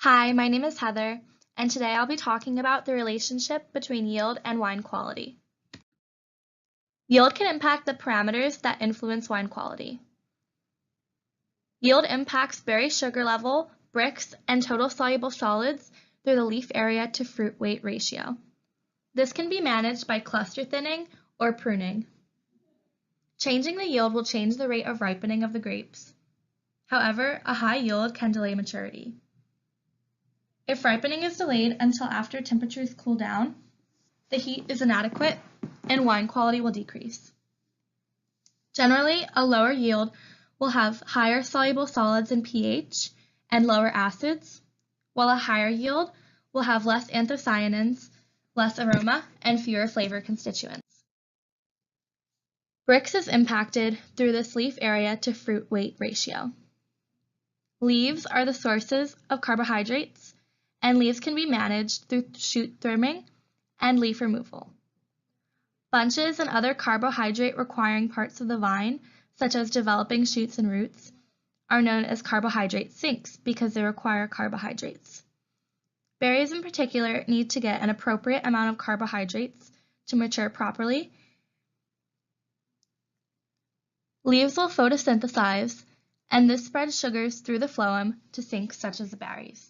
Hi, my name is Heather, and today I'll be talking about the relationship between yield and wine quality. Yield can impact the parameters that influence wine quality. Yield impacts berry sugar level, Brix, and total soluble solids through the leaf area to fruit weight ratio. This can be managed by cluster thinning or pruning. Changing the yield will change the rate of ripening of the grapes. However, a high yield can delay maturity. If ripening is delayed until after temperatures cool down, the heat is inadequate and wine quality will decrease. Generally, a lower yield will have higher soluble solids in pH and lower acids, while a higher yield will have less anthocyanins, less aroma, and fewer flavor constituents. Brix is impacted through this leaf area to fruit weight ratio. Leaves are the sources of carbohydrates, and leaves can be managed through shoot trimming and leaf removal. Bunches and other carbohydrate-requiring parts of the vine, such as developing shoots and roots, are known as carbohydrate sinks because they require carbohydrates. Berries in particular need to get an appropriate amount of carbohydrates to mature properly. Leaves will photosynthesize, and this spreads sugars through the phloem to sinks such as the berries.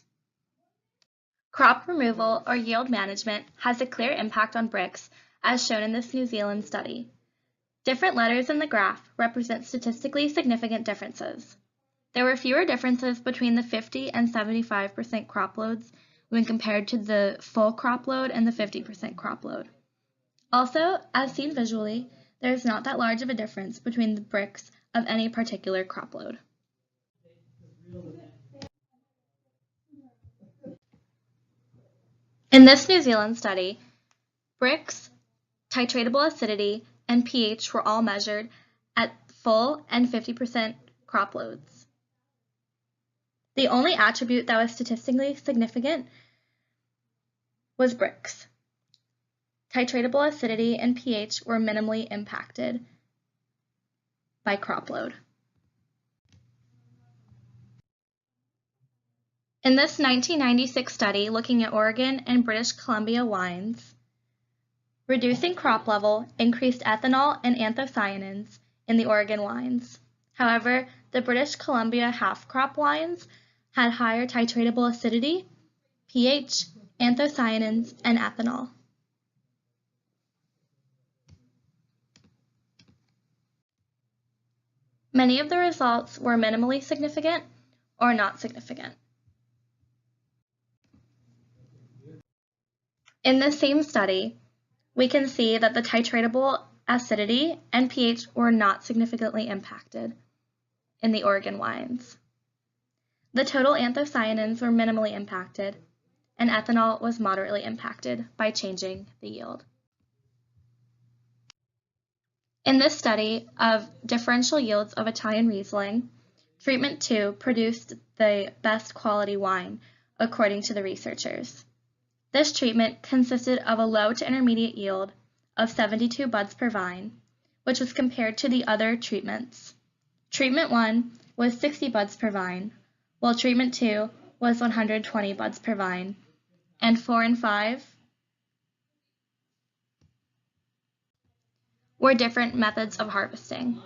Crop removal or yield management has a clear impact on Brix, as shown in this New Zealand study. Different letters in the graph represent statistically significant differences. There were fewer differences between the 50 and 75% crop loads when compared to the full crop load and the 50% crop load. Also, as seen visually, there is not that large of a difference between the Brix of any particular crop load. In this New Zealand study, Brix, titratable acidity, and pH were all measured at full and 50% crop loads. The only attribute that was statistically significant was Brix. Titratable acidity and pH were minimally impacted by crop load. In this 1996 study looking at Oregon and British Columbia wines, reducing crop level increased ethanol and anthocyanins in the Oregon wines. However, the British Columbia half-crop wines had higher titratable acidity, pH, anthocyanins, and ethanol. Many of the results were minimally significant or not significant. In this same study, we can see that the titratable acidity and pH were not significantly impacted in the Oregon wines. The total anthocyanins were minimally impacted, and ethanol was moderately impacted by changing the yield. In this study of differential yields of Italian Riesling, treatment 2 produced the best quality wine, according to the researchers. This treatment consisted of a low to intermediate yield of 72 buds per vine, which was compared to the other treatments. Treatment 1 was 60 buds per vine, while treatment 2 was 120 buds per vine, and 4 and 5 were different methods of harvesting.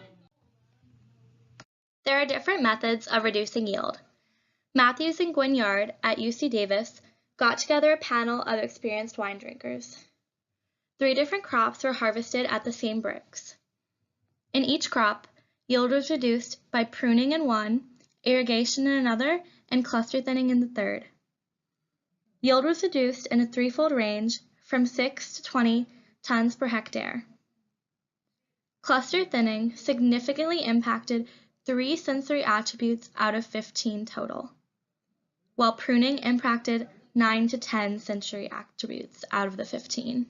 There are different methods of reducing yield. Matthews and Guignard at UC Davis got together a panel of experienced wine drinkers. 3 different crops were harvested at the same Brix. In each crop, yield was reduced by pruning in one, irrigation in another, and cluster thinning in the third. Yield was reduced in a threefold range from 6 to 20 tons per hectare. Cluster thinning significantly impacted 3 sensory attributes out of 15 total, while pruning impacted 9 to 10 sensory attributes out of the 15,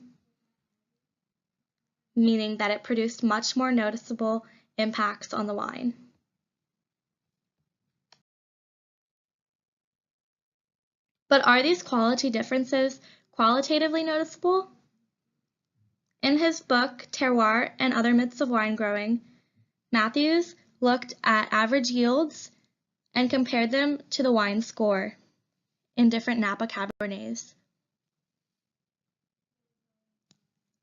meaning that it produced much more noticeable impacts on the wine. But are these quality differences qualitatively noticeable? In his book, Terroir and Other Myths of Wine Growing, Matthews looked at average yields and compared them to the wine score. in different Napa Cabernets.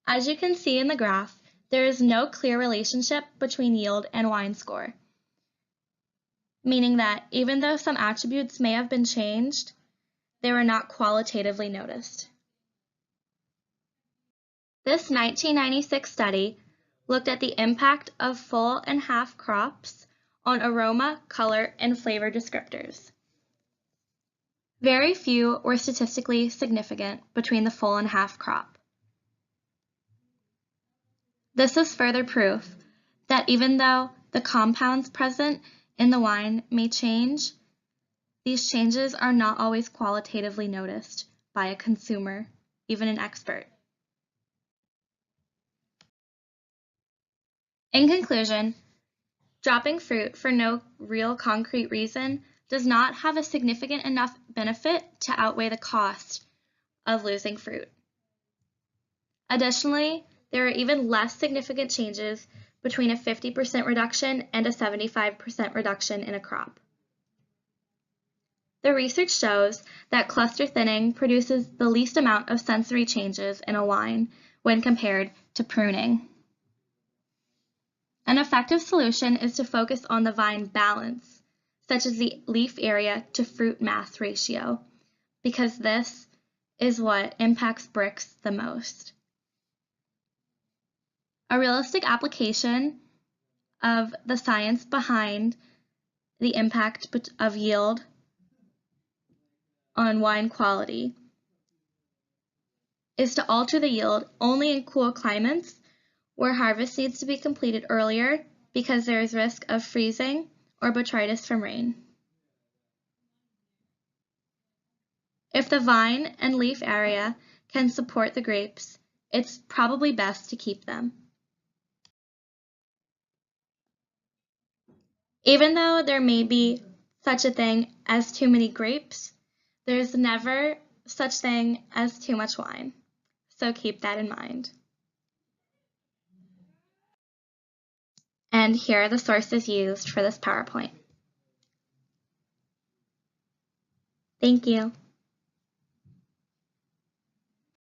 As you can see in the graph, there is no clear relationship between yield and wine score, meaning that even though some attributes may have been changed, they were not qualitatively noticed. This 1996 study looked at the impact of full and half crops on aroma, color, and flavor descriptors. Very few were statistically significant between the full and half crop. This is further proof that even though the compounds present in the wine may change, these changes are not always qualitatively noticed by a consumer, even an expert. In conclusion, dropping fruit for no real concrete reason does not have a significant enough benefit to outweigh the cost of losing fruit. Additionally, there are even less significant changes between a 50% reduction and a 75% reduction in a crop. The research shows that cluster thinning produces the least amount of sensory changes in a wine when compared to pruning. An effective solution is to focus on the vine balance, such as the leaf area to fruit mass ratio, because this is what impacts Brix the most. A realistic application of the science behind the impact of yield on wine quality is to alter the yield only in cool climates where harvest needs to be completed earlier because there is risk of freezing or botrytis from rain. If the vine and leaf area can support the grapes, it's probably best to keep them. Even though there may be such a thing as too many grapes, there's never such thing as too much wine. So keep that in mind. And here are the sources used for this PowerPoint. Thank you.